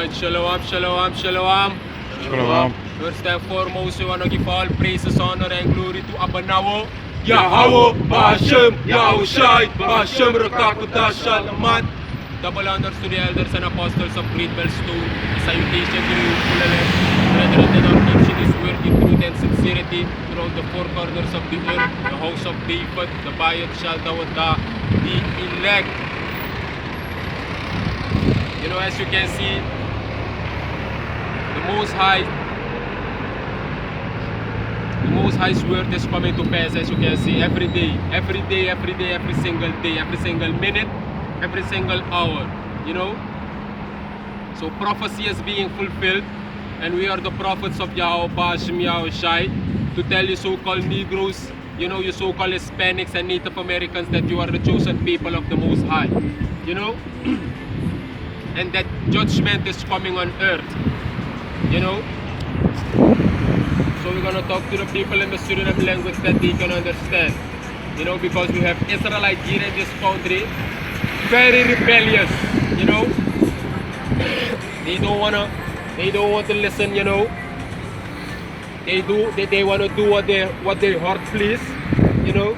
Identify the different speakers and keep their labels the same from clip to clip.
Speaker 1: Alright, shalom, shalom, shalom.
Speaker 2: Shalom.
Speaker 1: First and foremost, we want to give all praises, honor, and glory to Abanawo, Yahweh, Bahashem, Yahushai, Bahashem, Rakakudash, Shalamat. Double honors to the elders and apostles of Great Bellstone. A salutation to the Ukulele. Brethren, that are teaching this word in truth and sincerity throughout the four corners of the earth, the house of David, the Bayat Shaldawada, the elect. You know, as you can see, the Most High's word is coming to pass, as you can see, every day, every single minute, every single hour, you know. So prophecy is being fulfilled, and we are the prophets of Yahweh, Bahashem, Yahushai, to tell you so-called Negroes, you know, you so-called Hispanics and Native Americans that you are the chosen people of the Most High, you know. And that judgment is coming on earth, you know. So we're gonna talk to the people in the Suriname language that they can understand, you know, because we have Israelites here in this country, very rebellious, you know. They don't want to listen, you know. They want to do what their heart please, you know.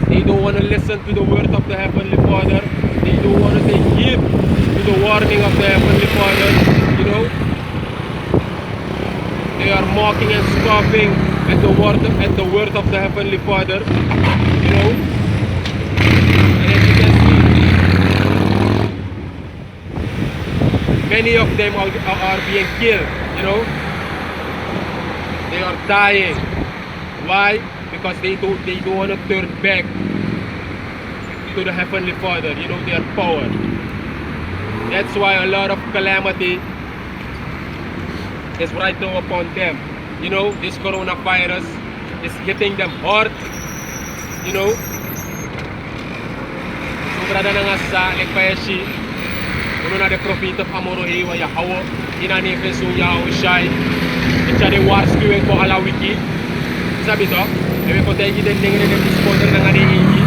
Speaker 1: They don't want to listen to the word of the Heavenly Father. They don't want to take heed to the warning of the Heavenly Father, you know. They are mocking and scoffing at the word of the Heavenly Father, you know. And as you can see, many of them are being killed, you know. They are dying. Why? Because they don't want to turn back to the Heavenly Father, you know, their power. That's why a lot of calamity is right now upon them. You know, this coronavirus is hitting them hard, you know. Sobrada na nga sa lekpayashi, uno na de profit of Amorohewa Yahweh, inanifesu Yahushai, itcha de warskuwen ko ala wiki. Sabi to, ewe ko tayo din tingin na disposer na nga nihingi.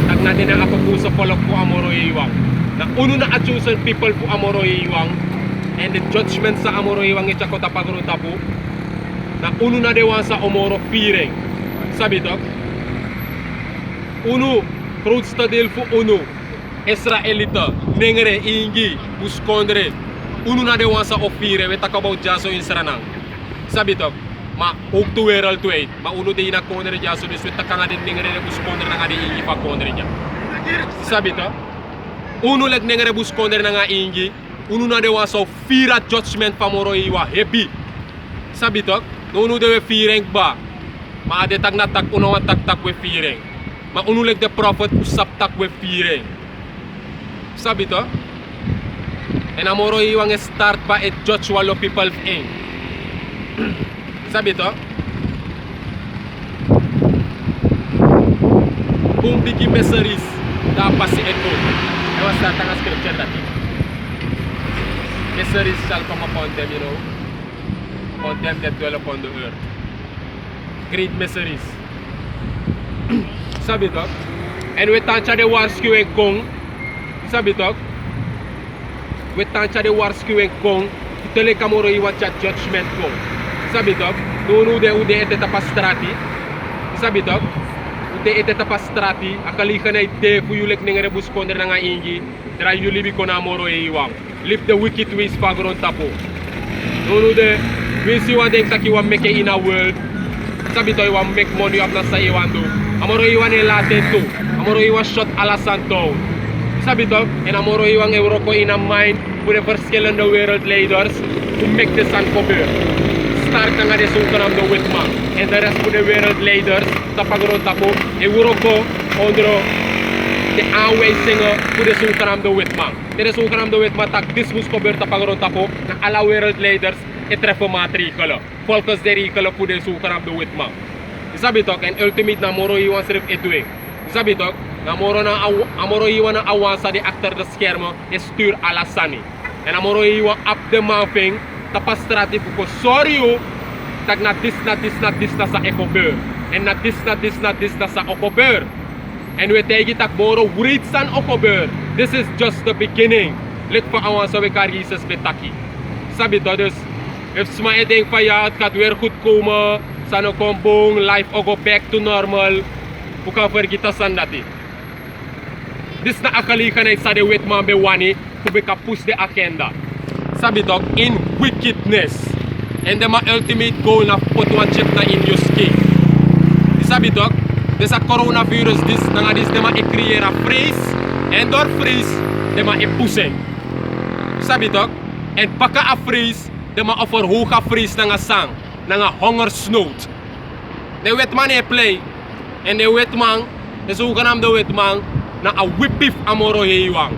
Speaker 1: Tag natin na ako sa polok po Amorohewang. Na uno na chosen people po Amorohewang, and the judgment sa Amorohewang itcha ko tapagruta po. Na uno na dewan sa Omoro fearing. Sabi to, uno, krutsta del po uno, Israelita, nengre, ingi, buskondre, uno na dewan sa ofire, we talk about Jaso in Saranang. Sabi to, ma to world to 8, ma uno de ina kondre Jaso de swita ka nga din nengre buskondre na nga di ingi pa kondre niya. Sabi to, uno leg nengre buskondre na nga ingi, uno na dewan sa fear judgment pa Amorohewa heavy. Sabi to, no uno de we fearing ba, ma adetag na tak uno ang tak we fearing. Ma uno leg the prophet usap tak we fearing. Sabi to, and Amorohewang start pa et judge walo people in. Sabi to, kung bigi meseris dapat si ito. Ewan sa tanga scripture dati. Meseris shall come upon them, you know, upon them that dwell upon the earth. Great meseris. Sabi to, and we tansya de warskewing kong. Sabi to, we tansya de warskewing kong, itali Amorohewa chat judgment ko. Sabi to, nuno de ude ete tapastrati. Sabi to, ude ete tapastrati, akalika na ite fuyulek ng rebus konder na nga ingi, dra yulibi ko na Amorohewang. Leave the wicked ways pagron tapo. Nuno de, wisi wan deng takiwa meke in a world. Sabi to, iwan make money up na sa iwan do. Amorohewa ni latin to. Amorohewa shot alasan to. Sabi to, and Amorohewang Euroko in a mind, put the first skill in the world leaders to make the sun cover. Start na nga de sukanam do witma, and the rest put the world leaders tapagron tapo, Euroko ondro the away singer put the sukanam do witma. The sukanam do witma tak this mus cover tapagron tapo, na ala world leaders etrefo matrikolo. Volkos derikolo put the sukanam do witma. Sabi to, and ultimate na Amorohewang sirip etwing. Sabi to, na Amorohewang na awansa de actor de skermo is stuur alasani. En Amorohewang up the mounting tapastrati ko sorry o tag na dis na sa ekober. En na dis na sa okober. And we take it tak moro writsan okober. This is just the beginning. Let voor ons we kan Jezus betaki. Sabi to dus. If sma e denk van ja, het gaat weer goed komen. Sano kom boom, life will go back to normal. Hoe kan vergeten sandati? Dis na akalikanheid sa de wetman be wani. Kung ka push the agenda. Sabi to, in wickedness. And then my ultimate goal na put one chip na in your skin. Sabi to, there's a coronavirus dis, nga dis de ma e-creëer a vrees. En door vrees, de ma e-pusing. Sabi to, en baka a vrees, de ma overhoog a vrees na nga sang. Na nga hongersnood. De wetman e-play. En de wetman, de zogenaamde wetman, na a wipif amoro heiwang.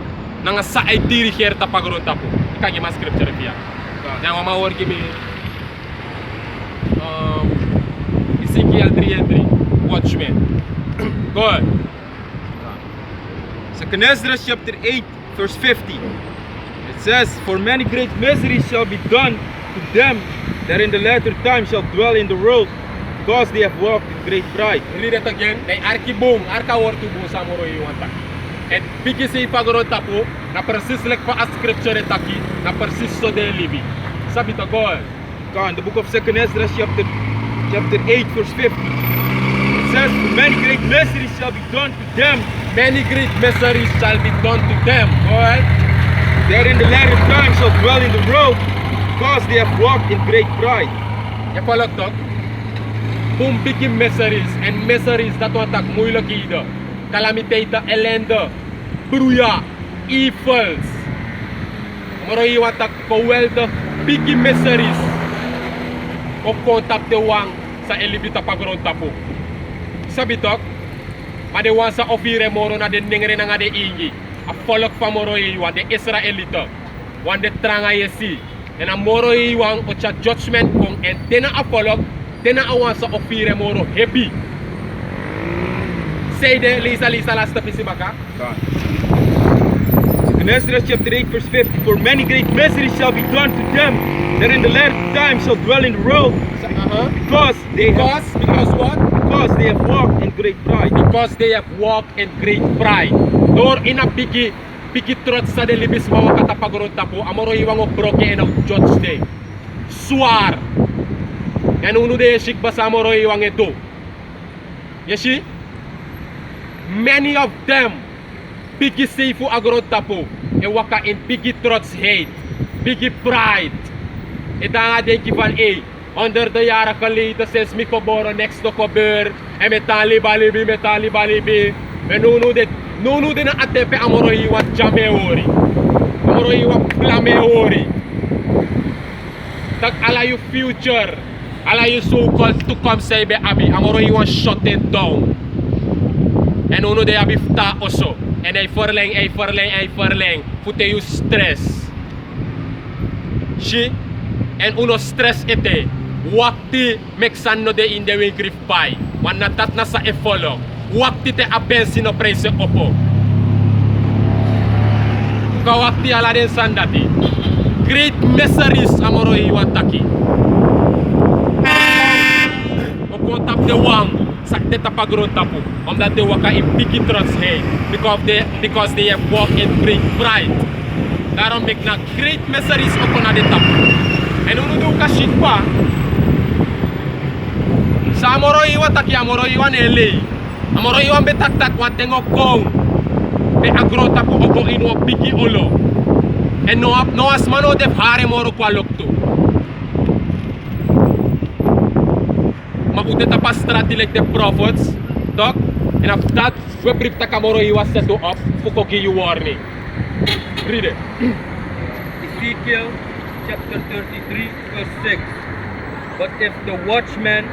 Speaker 1: Na nga sa ay dirigeer ta pagron tapo. Kan je maar scripture via. Dan we maar hoor je mee. Ezekiel 3:3. Watchmen. Go ahead.
Speaker 2: Second Ezra chapter 8 verse 50. It says, "For many great miseries shall be done to them that in the latter time shall dwell in the world, because they have walked in great pride."
Speaker 1: Read it again. They arki boom, arka wortu boom samoro iwanta. En bigi si pagoro tapo, na persis lek pa a scripture taki, na persis so de libi. Sabi to go ahead.
Speaker 2: In the book of Second Ezra chapter 8 verse 50. It says, "For many great miseries shall be done to them
Speaker 1: Many great miseries shall be done to them. Go ahead.
Speaker 2: that in the latter time shall dwell in the world, because they have walked in great pride."
Speaker 1: Je volgt toch? Boom bigi miseries. En miseries dat wat tak moeilijkheden. Calamiteiten, ellende. Broeia. Evils. Moro je wat tak geweldig bigi miseries. Op contact de wang sa elibita pagron tapo. Sabi toch? Maar de wan sa ofire moro na de ningere na nga de ingi. A volk van moro je wan de Israelite. Wan de tranga je si. En a moro je wan ocha judgment kong. En tena a volk. Tena a wan sa ofire moro happy. Say de Lisa last pisi baka.
Speaker 2: In Ezra chapter 8 verse 50. "For many great miseries shall be done to them that in the latter time shall dwell in the world, because
Speaker 1: Because what?
Speaker 2: they have walked in great pride."
Speaker 1: Because they have walked in great pride. Door in a bigi trots sa de libis mawa katapagron tapo. Amoro iwang o broke en o judge day. Suar. En uno de shik basa amoro iwang edo. Yeshi? Many of them bigi seifu agron tapo. E waka in bigi trots hate. Bigi pride. E danga denki van onder de jaren geleden sinds mi geboren niks te gebeuren. En met talibalibi. En nu de na atepe amoro iwa jameori. Amoro iwa plameori. Tak ala you future. Ala you so-called toekomst be abi. Amoro iwa shut it down. En nu de abi fta oso. En hij verleng. Fute you stress. Shi. En uno stress ete. Wakti meksan no de in de wing grif pai. Want na dat na sa e follow. Wakti te abensi no prijs opo. Ka wakti ala den sandati. Great miseries amoro iwataki. Opo tap de wang. Sak de tapagron tapu. Omdat de waka in bigi trots heen. Because they have walked in great pride. Daarom mek na great miseries opo na de tapu. En uno de uka shit pa. Sa amoro iwan taki amoro iwan ele. Amoro iwan betak wan tengo kong. Be agrota po opo ino bigi olo. En no asmano def hare moro kwa lokto. Ma ute tapas strati like the prophets. Tok. En after that, we prip tak amoro iwan set up. Fuko give you warning. Read it.
Speaker 2: Ezekiel chapter 33 verse 6. "But if the watchman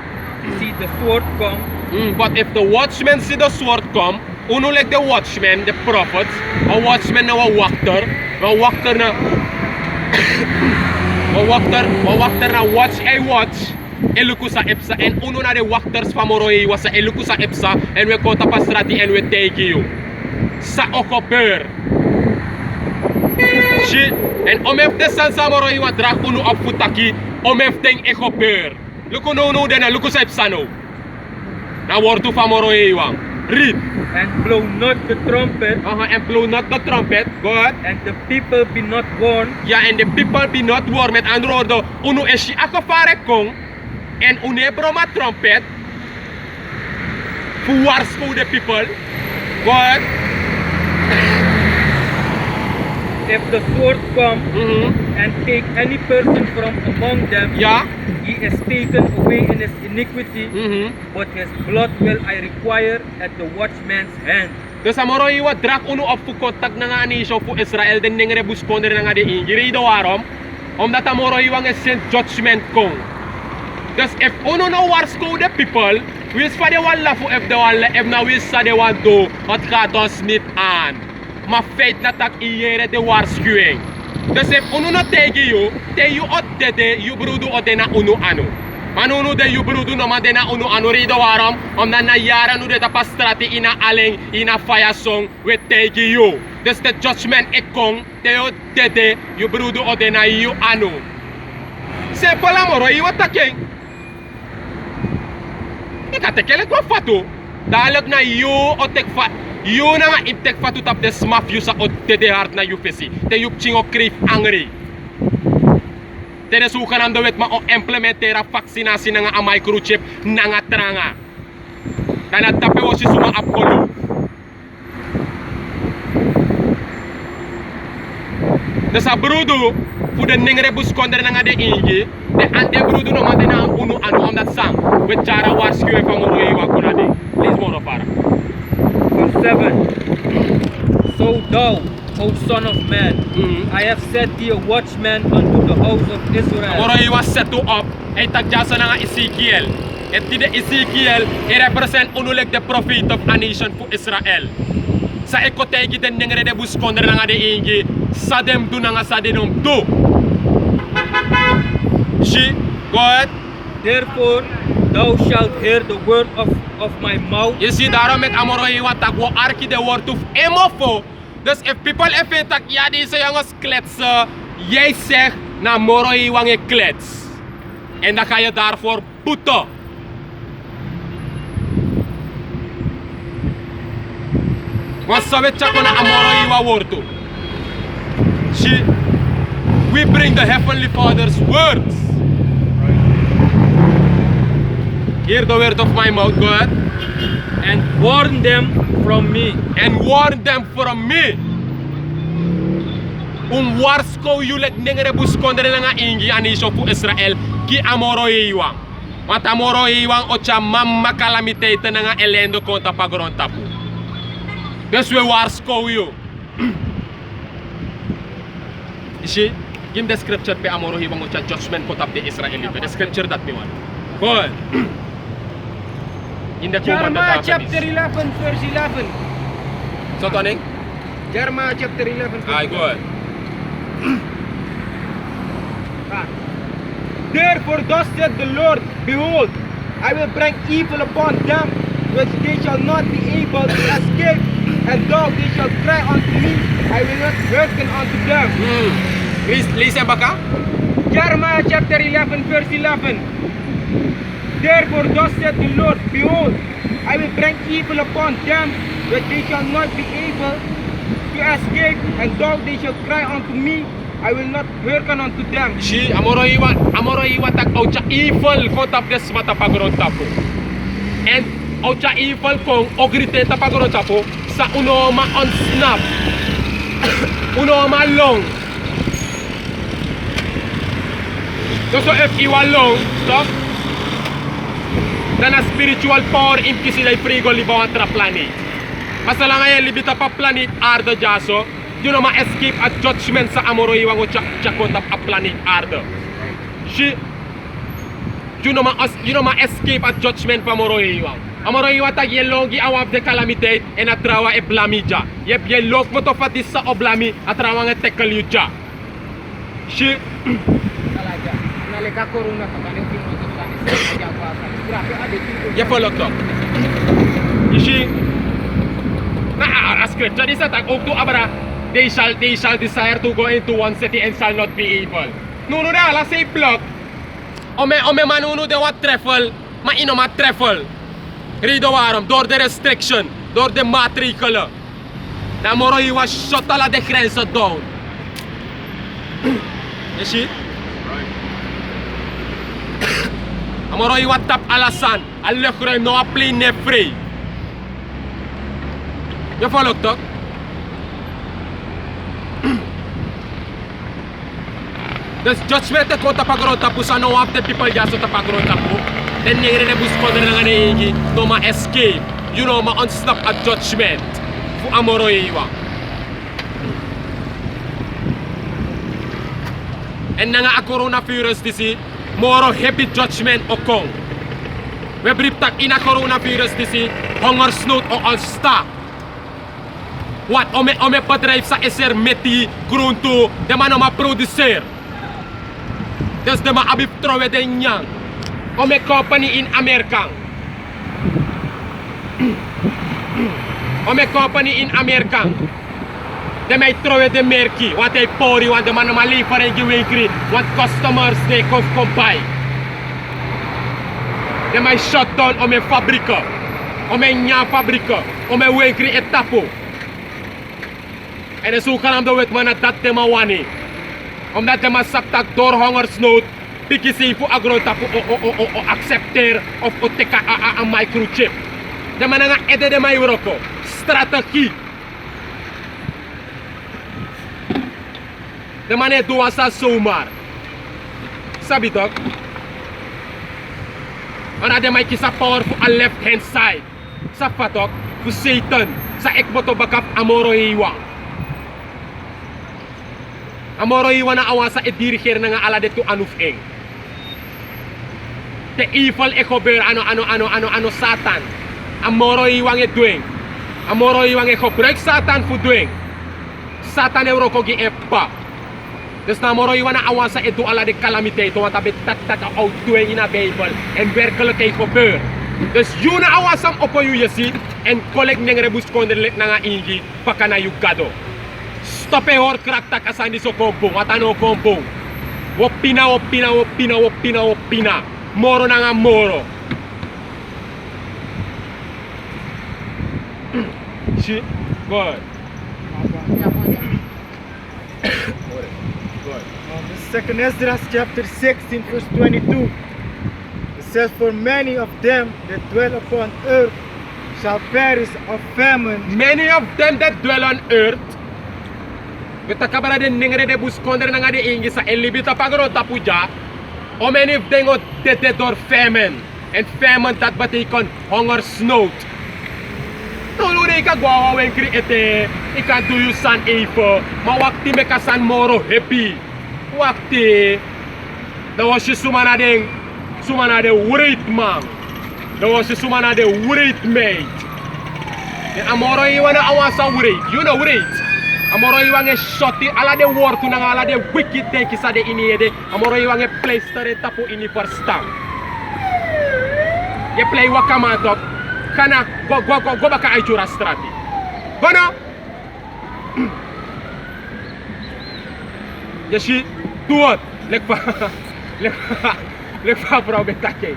Speaker 2: see the sword come,"
Speaker 1: but if the watchmen see the sword come, uno like the watchmen, the prophets, a watchman na a wakter na na watch a watch, eluku sa epsa, and uno na the wakters famoroi was sa eluku sa epsa, and we go tapastrati and we take you. Sa okopeur. Shit, and omef de san samoroi wa drak uno op futaki, omef ding ekopeur. Luku no den luku sa epsa no. Na wortu famoroi wang. Read.
Speaker 2: and blow not the trumpet,
Speaker 1: And blow not the trumpet. Go ahead.
Speaker 2: and the people be not warned,
Speaker 1: Ja, en de people be not warm. Met andere woorden, unu eshi akafare kong. En une broma trumpet. Fu waarschuw de people. Go ahead.
Speaker 2: if the sword come and take any person from among them,
Speaker 1: Ja.
Speaker 2: he is taken away in his iniquity, but his blood will I require at the watchman's hand.
Speaker 1: Dus amoro iwa drak unu op fu kontak na nga ni fu Israel den nengre buskonder na nga de injiri do warom. Omdat amoro iwa nge sent judgment kong. Dus if unu no waarschuw de people, wis fa de walla fu if de walla if na wis sa de wan do, wat gaat ons niet aan. Maar feit na tak iere de waarschuwing. Dus if unu no tegen you, te you ot dede, you brudu ot de na unu anu. Manunu de you brudu no man de na unu anu rido warom, omdat na jaren nu de tapastrati ina aling, ina fire song, we tegen you. Dus de judgment ik kong, te you dede, you brudu ot de na you anu. Simple amoro, iwa taking. Ika tekele kwa fatu. Dalag na you o tek fa. You na nga tek fatu tap de smaf you sa o dede hart na you fesi. Te you chingo krif angry. Tere sukan ang dawet ma o implementera vaksinasi na nga a microchip na nga tranga. Kana tape o si suma apkolo. Desa brudu fu de nengre buskonder na nga de ingi. De ante brudu no man de na unu anu om dat sang. With chara warsku e pangoro iwa kuna de. Please moro para.
Speaker 2: Verse 7. So thou, O son of man, I have set thee a watchman unto the house of Israel.
Speaker 1: Moro iwa set to up. E tagjasa na nga Ezekiel. Et di de Ezekiel, he represent unulek the prophet of a nation fu Israel. Sa ekotegi den nengre de buskonder na nga de ingi. Sa dem du na nga sa denom du. She, go ahead.
Speaker 2: Therefore, thou shalt hear the word of my mouth,
Speaker 1: You see, daarom met amoro iwa tak wo arki de woord of emofo. Dus if people even tak ja deze jongens kletsen, jij zegt na moro iwa nge klets. En dan ga je daarvoor boeten. Want zo weet je na amoro iwa woord toe. See, we bring the Heavenly Father's words. Hear the word of my mouth, go ahead.
Speaker 2: and warn them from me.
Speaker 1: And warn them from me. Warsko yulet nengere buskondere nga ingi anisho fu Israel ki amoro iwang. Want amoro iwang ocha mamma calamite nga elendo konta pagron tapu. Dus we warsko you. You see? Give the scripture pe amoro iwang ocha judgment konta de Israel. The scripture that me want. Go ahead. In the
Speaker 3: Jeremiah chapter 11 verse 11.
Speaker 1: So Tony?
Speaker 3: Jeremiah chapter 11 verse
Speaker 1: Aye, go ahead.
Speaker 3: Therefore thus said the Lord, behold, I will bring evil upon them, which they shall not be able to escape, and though they shall cry unto me, I will not hearken unto them.
Speaker 1: Listen baka?
Speaker 3: Jeremiah chapter 11 verse 11. Therefore thus said the Lord, behold, I will bring evil upon them, which they shall not be able to escape, and though they shall cry unto me, I will not hearken unto them.
Speaker 1: Si amoro iwa tak ocha evil ko tap des mata pagron tapo. And ocha evil kong ogrite ta pagron tapo sa uno ma on snap. Uno ma long. So if iwa long, stop. Dan a spiritual power impisi lay frigo libaw tra planet. Masala ngayon libita pa planet ardo jaso. You know ma escape at judgment sa amoro iwang o chakot a planet ardo. You know ma escape at judgment pa amoro iwang. Amoro iwang tag yelongi awab de calamite en atrawa e blamija. Yep yelok mo to fatis sa oblami atrawa nga tekel yu ja.
Speaker 3: Talaga. Nalika corona ka balik mo to sa isa pa. Grabe ade dito.
Speaker 1: Follow to. You see? Na scripture is that to abra. They shall desire to go into one city and shall not be able. Nuno na ala say plot. Ome manuno de wat treffel, ma ino ma treffel. Rido warom door the restriction. door de matricule. Dan moro iwa shot ala de grenzen down. You see? Amoro iwa tap alasan, al luchtruim no a plane ne free. Je follow toch? Dus judgment ko tapagro tapos ano of the people jaso tapagro tapo. Then nengre ne bus ko na nga no ma escape. You know ma unsnap a judgment. Fu amoro iwa. En nga a coronavirus disi moro happy judgment okong. We brip tak ina coronavirus disi hongersnood o onsta. Wat ome bedrijf sa eser meti gruntu de man ma producer. Dus de ma abib trowe de nyang. Ome company in Amerika. Ome company in Amerika. De mij trowe de merki, want hij pori, want de man ma leveren gewinkri, want customers they kom bij. De mij shut down ome fabrika, ome nya fabrika, ome winkri etapo. En de zogenaamd weet man dat de ma wani. Omdat de ma saptak door hongersnood, piki si fu agrotapo o accepteer of o teka a microchip. De man nga ede de ma euroko, strategie. De man het doa sa zomaar. Sabi toch? Wana de ma kisa power fu a left hand side. Sa patok fu Satan. Sa ekboto bakap amoro iwa. Amoro iwa na awa sa ediriger na nga ala deto anuf eng. The evil ekobeur ano Satan. Amoro iwa nge doing. Amoro iwa nge gebruik Satan fu doing. Satan euroko gi epa. Dus na moro iwa na awa sa edo ala de calamite to wata betat out doing in a Bible en werkelijk ay gebeur. Dus yun na awa sam opo yu yesi en kolek nyang rebus konderlet na nga ingi pakana yu gado. Stope hor kraktak asandi so kompong atano kompong. Wopina. Moro na nga moro. Shit. Good.
Speaker 3: Second Esdras chapter 16 verse 22. It says, for many of them that dwell upon earth shall perish of famine.
Speaker 1: Many of them that dwell on earth. Kita kabara den ningre de buskonder nga de ingi sa elibita pagro tapuja. O many of them are dead or famine. And famine that batikon hongersnood. Tulure ka gwawa wen kriete. Ikan tuyu san eifo. Mawakti me kasan moro happy. Wakti da was sumana de wait man. Da was sumana de wait mate. De amoro iwana awasa wait. You know wait. Amoro iwange shoti ala de word na ala de wicked de kisa de ini de. Amoro iwange playstore tapo ini first time. Ye play wakamatok kana go baka aichura strati. Gono. Yeshi Tuot, lekpa bro betake.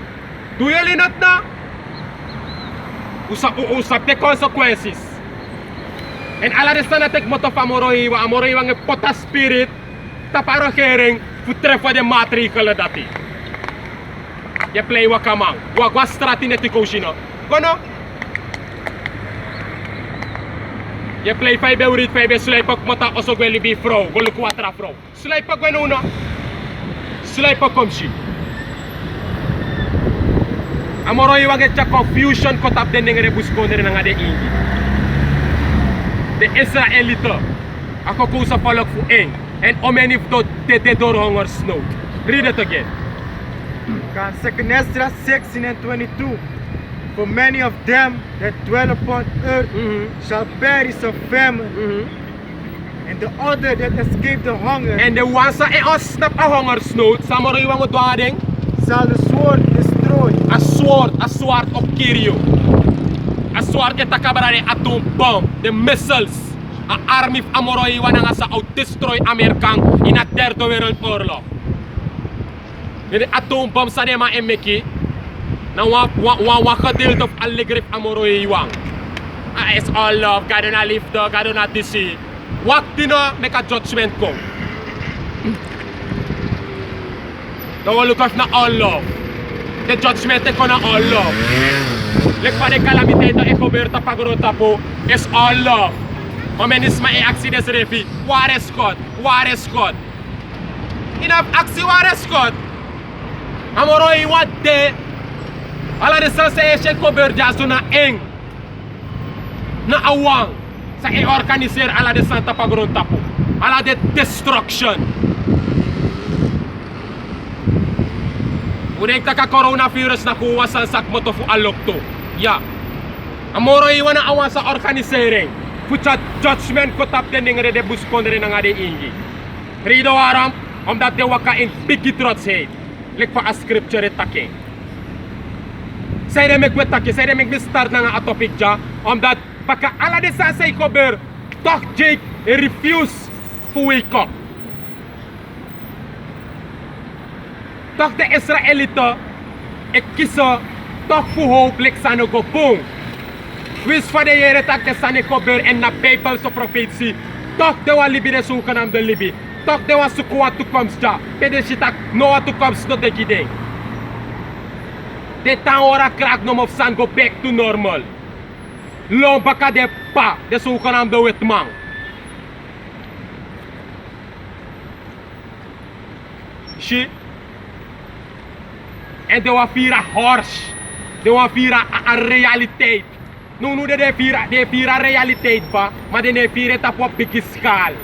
Speaker 1: Do you really not na? Usap the consequences. And ala de sana tek moto amoro iwa nge pota spirit taparo hereng futrefa de matricule dati. Ye play wakamang, wagwa strati neti koshino. Kono? Ye play 5 eurit 5 sulay pak mota oso gweli bi fro, golu 4 fro. Sulay pak gwenuno. Sulay pak komshi. Amoro iwage cha confusion ko tap den ngere busko ne nga de ingi. De Israelite. Ako ko sa palok fu eng. And omeni to de door hunger snow. Read it again.
Speaker 3: Second Esdras 16 and 22. For many of them that dwell upon earth shall perish of famine. And the other that escape the hunger.
Speaker 1: And the ones that snap a hunger snow, samoro iwang udwading
Speaker 3: shall the sword destroy.
Speaker 1: A sword of Kirio. A sword etakabarare atom bomb, the missiles. A army of amoro iwan nga sa out destroy Amerikang in a third world oorlog. The atom bomb sa nema emeki. Na wa gedeelte of allegrif amoro iwang. It's all love. God don't live there. God don't DC. What dino make a judgment come? Don't look off na all love. The judgment is gonna all love. Like pa de calamity to ekoberta pagorota po is all love. Omenisma e accidents refi. Ware Scott. Enough aksi ware Scott. Amoro i wat de. Ala de sensation koberja so na eng. Na awang sa e organiser ala de Santa Pagorota po. Ala de destruction. Unek taka coronavirus na kuha sa sakmo to fu alok to. Ya. Amoro iwan na awan sa organisering. Fucha judgment ko tap den ngere de buskondre na ngade ingi. Rido aram omdat de waka in bigi trots heet. Lik pa a scripture taking. Say de mek wetake, say de mek de start na nga topic ja omdat baka ala de sa say kober tok Jake e refuse to wake up. Tok de Israelite e kisa tok fu hoop lek sano go boom. Wis fa de yere tak de sane kober en na Bible so prophecy. Tok de wa libi de sukanam de libi. Tok de wa sukuwa tu comes ja. Pede shitak no wa tu comes no de gide. De tan ora crack no of san go back to normal. Long baka de pa de sukanam de wetman. Shi en de wa vira horse. De wa vira a realiteit. Nu de vira realiteit pa, maar de vira tap op big schaal.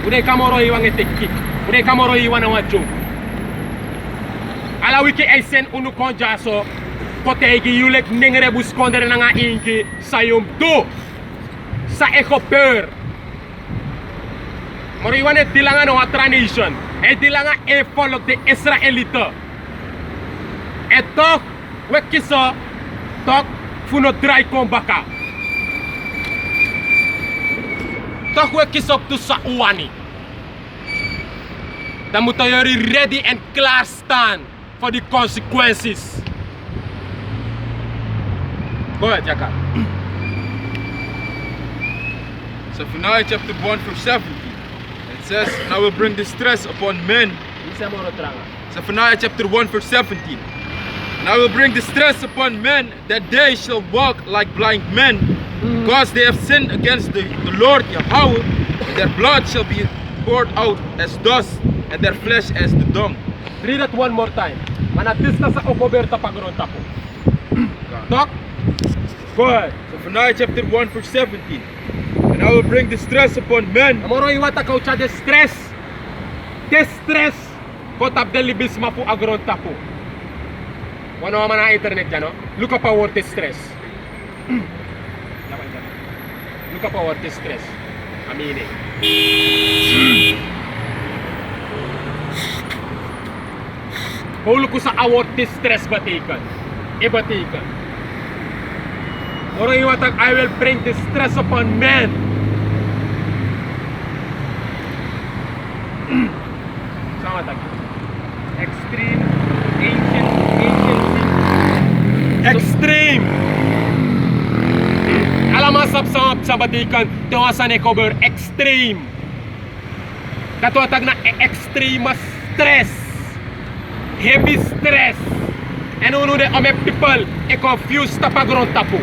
Speaker 1: Ude kamoro iwan etekik. Ude kamoro iwan awajo. Ala wiki eisen unu konjaso. Kotegi yulek nengere buskondere nga ingi sayum do. Sa ekopeur. Moro iwan et dilangan wa tradition. Et dilangan e follow de Israelite. Et toch, we kiso, toch, funo dry kombaka. Toch we kiso to sa uwani. Dan moeten jullie ready and klaar staan for the consequences. Go ahead, Jaka.
Speaker 2: Zephaniah chapter 1 verse 17. It says, and I will bring distress upon men. Zephaniah chapter 1 verse 17. And I will bring distress upon men that they shall walk like blind men, because they have sinned against the Lord Yahweh, and their blood shall be poured out as dust, and their flesh as the dung.
Speaker 1: Read it one more time. Manatis na sa okoberta pagronta po. Talk. Good.
Speaker 2: Zephaniah chapter 1 verse 17. And I will bring distress upon men.
Speaker 1: Amoro iwata kaucha distress. Distress. Kotap de libisma po agronta po. Wano naman ang internet dyan, no? Look up our distress. Look up our distress. Aminin. Hulo ko sa our distress batikan. Ibatikan. Oro iwatag, I will bring distress upon men. Sama tag.
Speaker 3: Extreme, ancient.
Speaker 1: Extreme. Alam mo sa batikan, tawasan ni cover extreme. Katuatag na extreme stress. Heavy stress. And uno de ome people e confused ta pagronta po.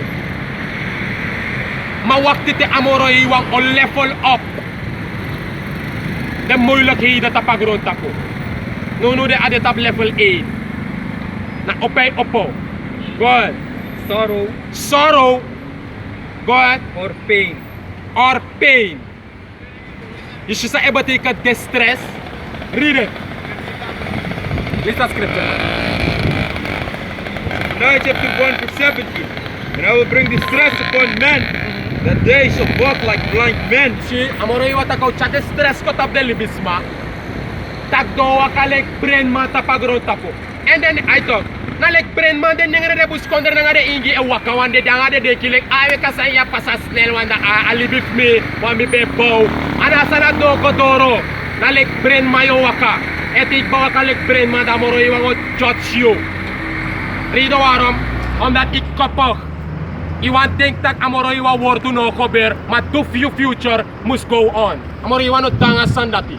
Speaker 1: Mawakti te amoro iwang o level up. De moeilijkheden ta pagronta po. Nuno de ade tap level 8. Na opay opo. Good. Sorrow. Good.
Speaker 3: Or pain.
Speaker 1: Isu sa ebati ka distress. Read it. Listen scripture.
Speaker 2: Zephaniah chapter 1 verse 17. And I will bring distress upon men, that they shall walk like blind men.
Speaker 1: Si amoro iwata ka cha distress ko tap de libisma. Tagdowa ka like brain mata pagronta po. And then I talk. Na like brain man den ngere bus konder na ngade ingi e waka wande da ngade de kilek awe kasanya pasasnel wanda alibif me wa mi bebo ana sana do ko doro na like brain mayo waka etik ba waka like brain man da moro iwango chochio Reden waarom? Omdat ik koppig. Iwan denkt dat amoro iwa wordt to no kober, maar to few future must go on. Amoro iwan no tanga sandati.